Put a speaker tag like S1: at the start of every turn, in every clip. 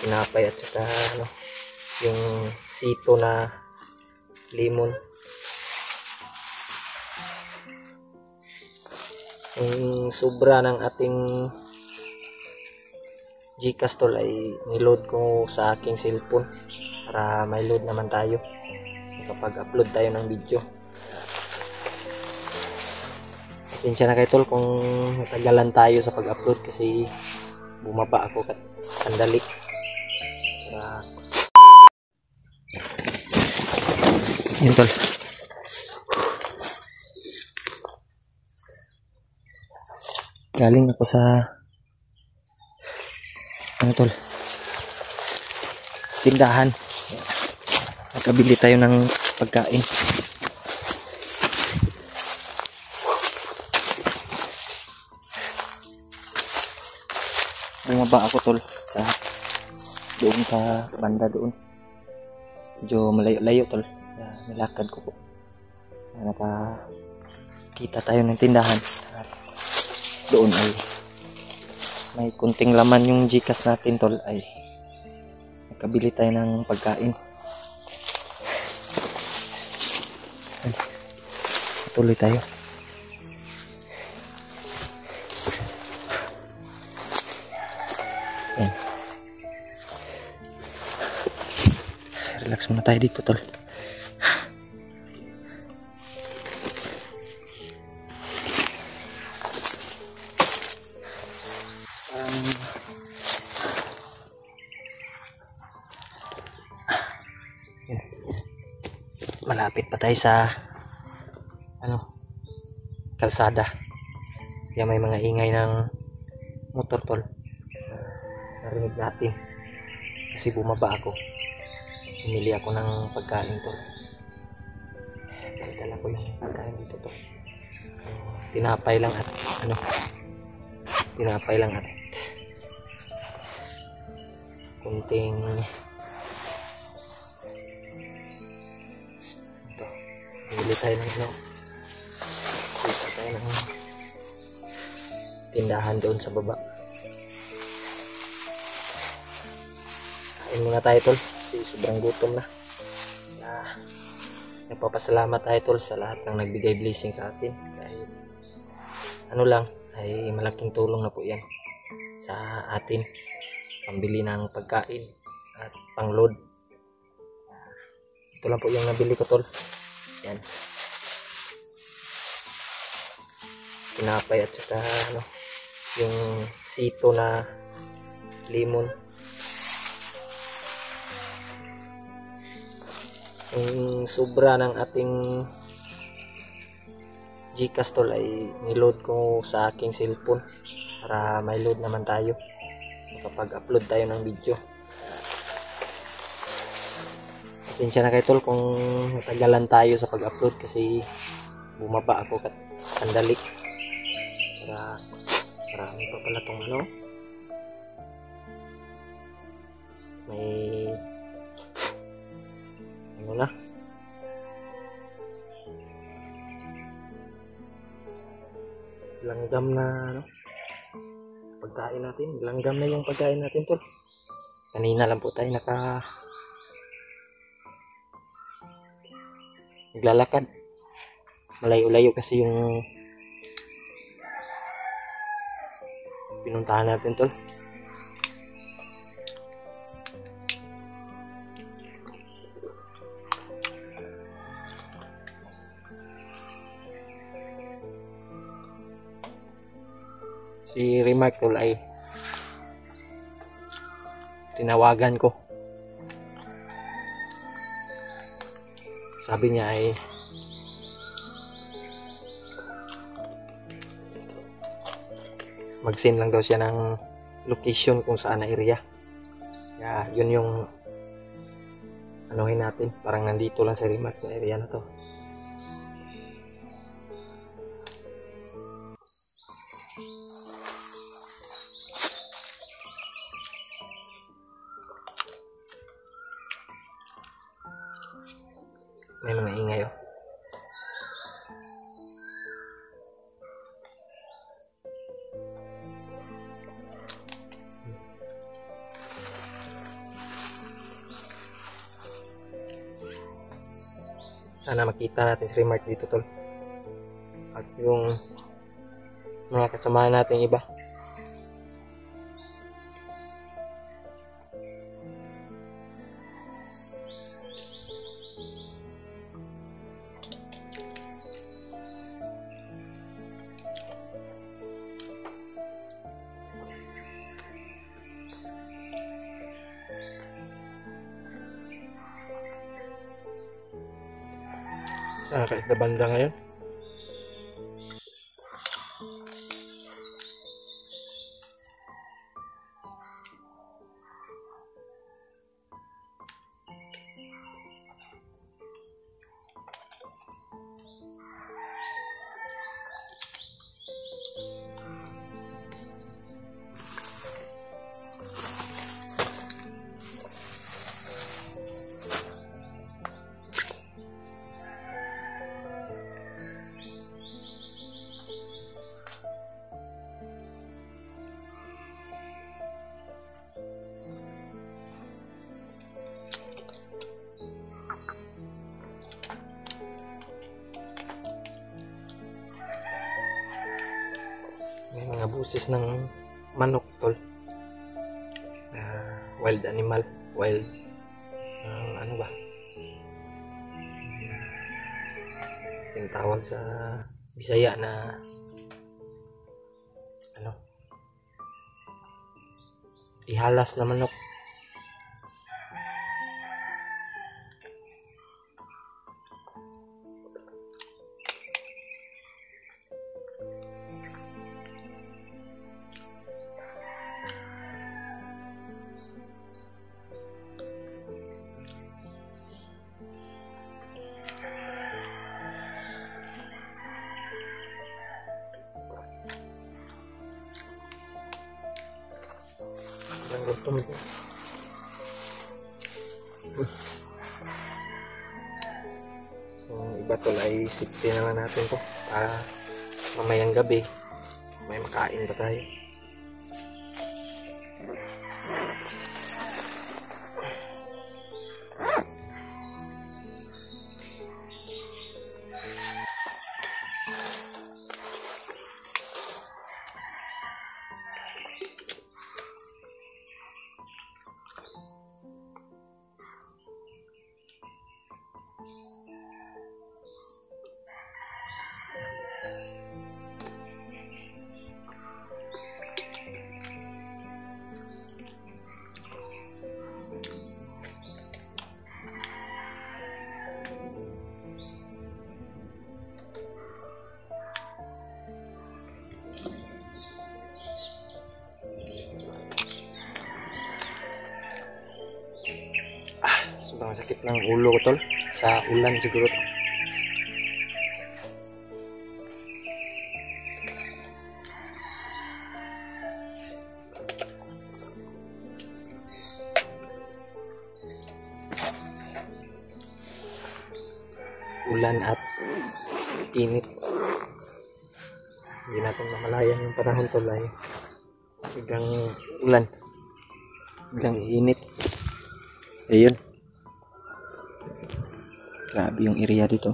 S1: tinapay at saka yung sito na lemon. Yung sobra ng ating Gcash tol ay niload ko sa aking cellphone para may load naman tayo kapag upload tayo ng video. Pasensya na kayo tol kung natagalan tayo sa pag-upload kasi bumaba ako sandali. Yun tol. Galing ako sa tol, tindahan. Nakabili tayo ng pagkain. Bumaba ako tol doon sa banda doon. Medyo malayo-layo tol. Nilakad ko po. Nakakita tayo ng tindahan. At doon ay may kunting laman yung Gcash natin tol, ay nakabili tayo ng pagkain. Tuloy tayo. Ayan. Relax muna tayo dito tol. Malapit pa tayo sa kalsada, kaya may mga ingay ng motor tol. Narinig natin kasi bumaba ako, pumili ako ng pagkain tol. Dala ko yung pagkain dito tol. Tinapay lang at kunting bili tayo ng kita tayo ng tindahan doon sa baba. Kain muna tayo tol kasi sobrang gutom na. Nagpapasalamat tayo tol sa lahat ng nagbigay blessing sa atin. Kahit lang ay malaking tulong na po yan sa atin, pambili ng pagkain at pangload. Ito lang po yung nabili ko tol. Yan. Tinapay at saka yung sito na lemon. Yung sobra ng ating Gcash tol ay niload ko sa aking cellphone para may load naman tayo kapag upload tayo ng video. Pasensya na kayo tol kung natagalan tayo sa pag-upload kasi bumaba ako sandali. Marami pa pala tong may na langgam na pagkain natin. Langgam na yung pagkain natin tol. Kanina lang po tayo naglalakad, malayo-layo kasi yung pinuntahan natin tol. Si Remark tol ay tinawagan ko. Sabi niya ay mag-send lang daw siya ng location kung saan na area. Kaya yun yung anuhin natin, parang nandito lang sa Remark na area na to. May mga ingay oh. Sana makita natin si Remark dito tol. At yung mga kasamahan natin iba. Kahit na banda ngayon. May mga busis ng manok tol. Wild animal, wild ano ba? Yung tawag sa Bisaya na ano? Ihalas na manok. Gutom ito. Yung iba tol ay sipti na lang natin to para mamayang gabi may makain pa tayo. Sobrang sakit ng ulo ko tol. Sa ulan siguro to. Ulan at init. Hindi natin mamalayan yung panahon tol ay biglang ulan, biglang init. Ayun. Grabe yung area dito.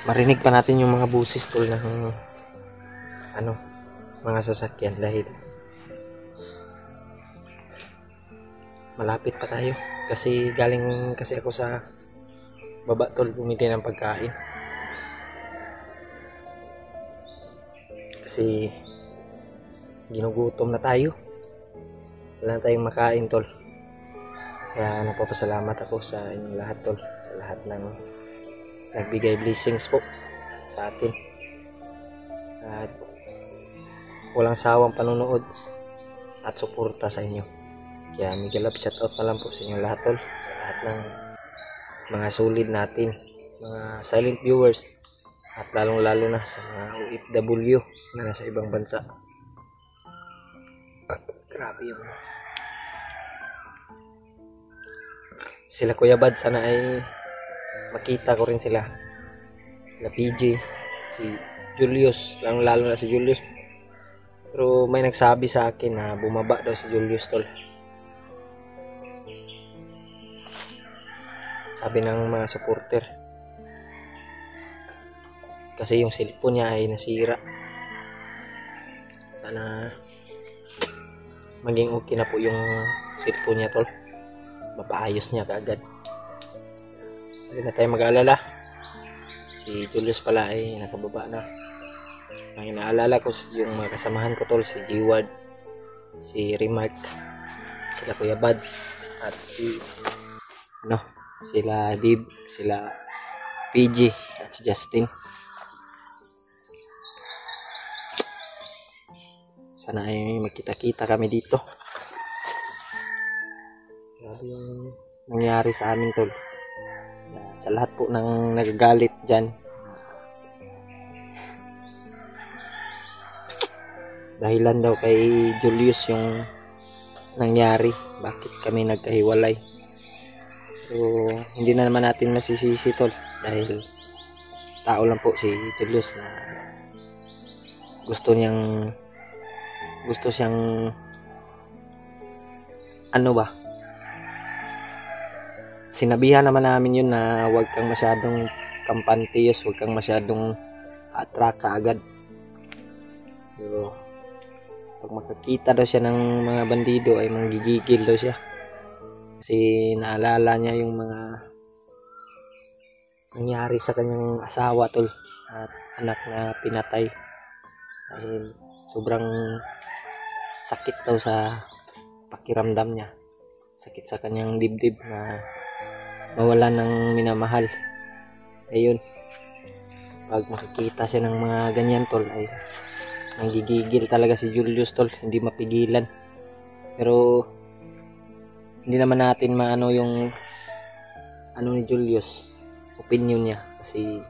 S1: Marinig pa natin yung mga busis tol ng ano, mga sasakyan dahil malapit pa tayo. Kasi galing kasi ako sa baba tol, bumili ng pagkain. Kasi ginugutom na tayo. Wala na tayong makain tol. Kaya nagpapasalamat ako sa inyong lahat tol, sa lahat ng nagbigay blessings po sa atin. At walang sawang panunood at suporta sa inyo. Kaya mega love shoutout na lang po sa inyong lahat tol, sa lahat ng mga solid natin, mga silent viewers, at lalong lalo na sa mga OFW na nasa ibang bansa. Grabe yun. Sila Kuya Bad, sana ay makita ko rin sila. Sila PJ, si Julius, lalo na si Julius. Pero may nagsabi sa akin na bumaba daw si Julius tol. sabi ng mga supporter. Kasi yung cellphone niya ay nasira. Sana maging okay na po yung cellphone niya, tol. Mapaayos niya kaagad. Hindi na tayo mag-aalala. Si Julius pala ay nakababa na. Ang inaalala ko yung mga kasamahan ko, tol, si G-Ward, si Remark, sila Kuya Buds, at sila Dib, sila PG, at si Justin. Sana ay magkita-kita kami dito. Grabe yung nangyari sa amin, tol. Sa lahat po ng nagagalit dyan, dahilan daw kay Julius yung nangyari, bakit kami nagkahiwalay. So hindi na naman natin masisisi, tol, dahil tao lang po si Julius na gusto siyang sinabihan naman namin yun na huwag kang masyadong kampantiyos, huwag kang masyadong atraka agad. Pero pag makakita daw siya ng mga bandido ay manggigigil daw siya. Kasi naalala niya yung mga nangyari sa kanyang asawa, tol, at anak na pinatay. Dahil sobrang sakit daw sa pakiramdam niya. Sakit sa kanyang dibdib na mawala ng minamahal. Ayun, pag makikita siya ng mga ganyan, tol, ay nanggigigil talaga si Julius, tol. Hindi mapigilan. Pero hindi naman natin maano yung ni Julius, opinion niya, kasi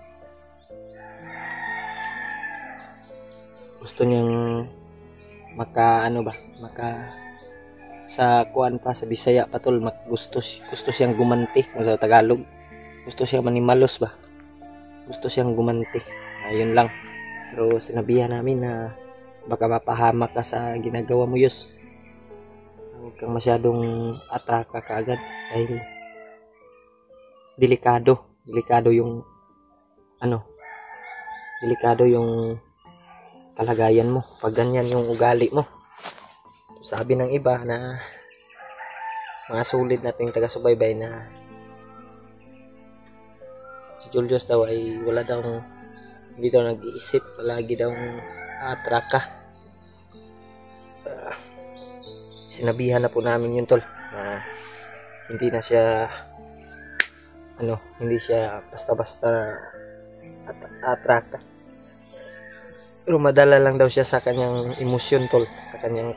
S1: gusto niyang sa kuan pa, sa Bisaya pa, tol, gusto siyang gumanti, o sa Tagalog gusto siyang manimalos ba, gusto siyang gumanti. Ayun lang. Pero sinabihan namin na baka mapahamak ka sa ginagawa mo, Yus. Huwag kang masyadong atraka kaagad dahil delikado yung kalagayan mo pag ganyan yung ugali mo. Sabi ng iba na mga sulit nating taga-subaybay na si Julius daw ay hindi daw nag-iisip, palagi daw atraka. Sinabihan na po namin yun, tol, na hindi siya basta-basta atraka. Pero madala lang daw siya sa kanyang emosyon, tol, sa kanyang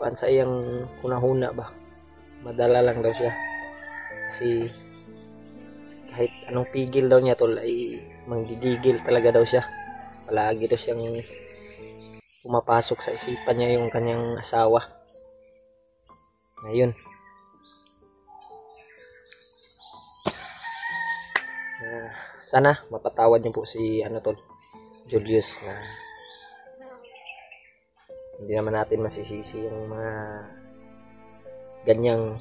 S1: kuan sa iyang hunahuna ba, madala lang daw siya. Kasi kahit anong pigil daw niya, tol, ay manggigigil talaga daw siya. Palagi daw siyang pumapasok sa isipan niya yung kanyang asawa. Ngayon, sana mapatawad niyo po si tol, Julius, na hindi naman natin masisisi yung mga ganyang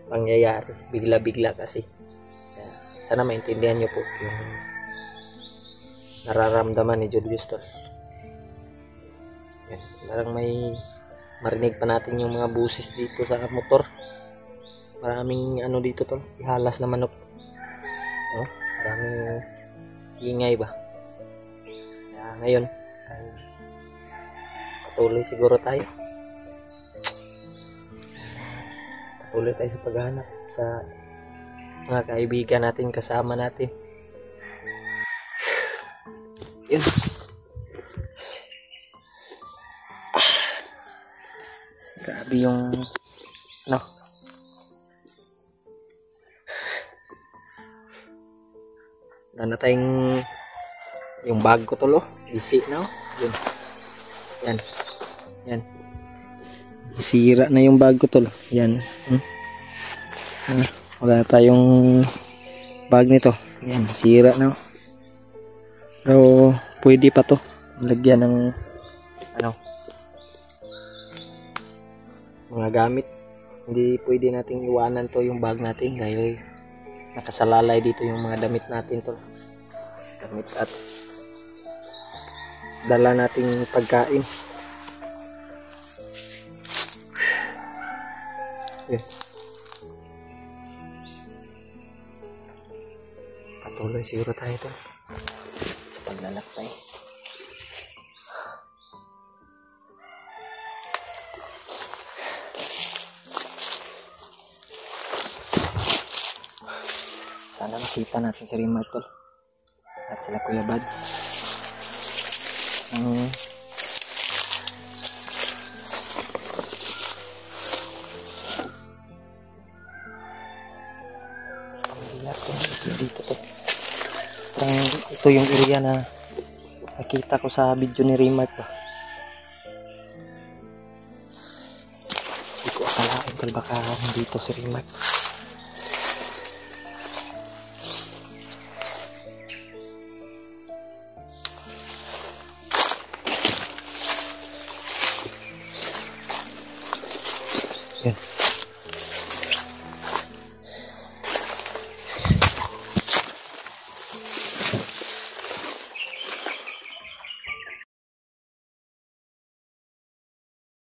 S1: pangyayari bigla-bigla kasi. Sana maintindihan niyo po yung nararamdaman ni Julius, tol. Yan, parang may marinig pa natin yung mga busis dito sa motor. Maraming dito, tol, ihalas na manok, maraming ingay ba. Ngayon ay patuloy siguro tayo sa paghahanap sa mga kaibigan natin, kasama natin. Yun. Grabe yung na tayong yung bag ko, tol, isi na, yan sira na yung bag ko, tol, yan. Wala tayong bag nito, yan, sira na. Pero pwede pa to lagyan ng mga gamit. Hindi pwede nating iwanan to yung bag natin dahil nakasalalay dito yung mga damit natin tol. Damit at dala nating pagkain. Yes. Patuloy siguro tayo tol sa paglalakbay. Sana makita natin si Rimar tol at sila Kuya Buds. Dito to. Ito yung area na nakita ko sa video ni Rimar to. Hindi ko akalain tol baka dito si Rimar. Yan.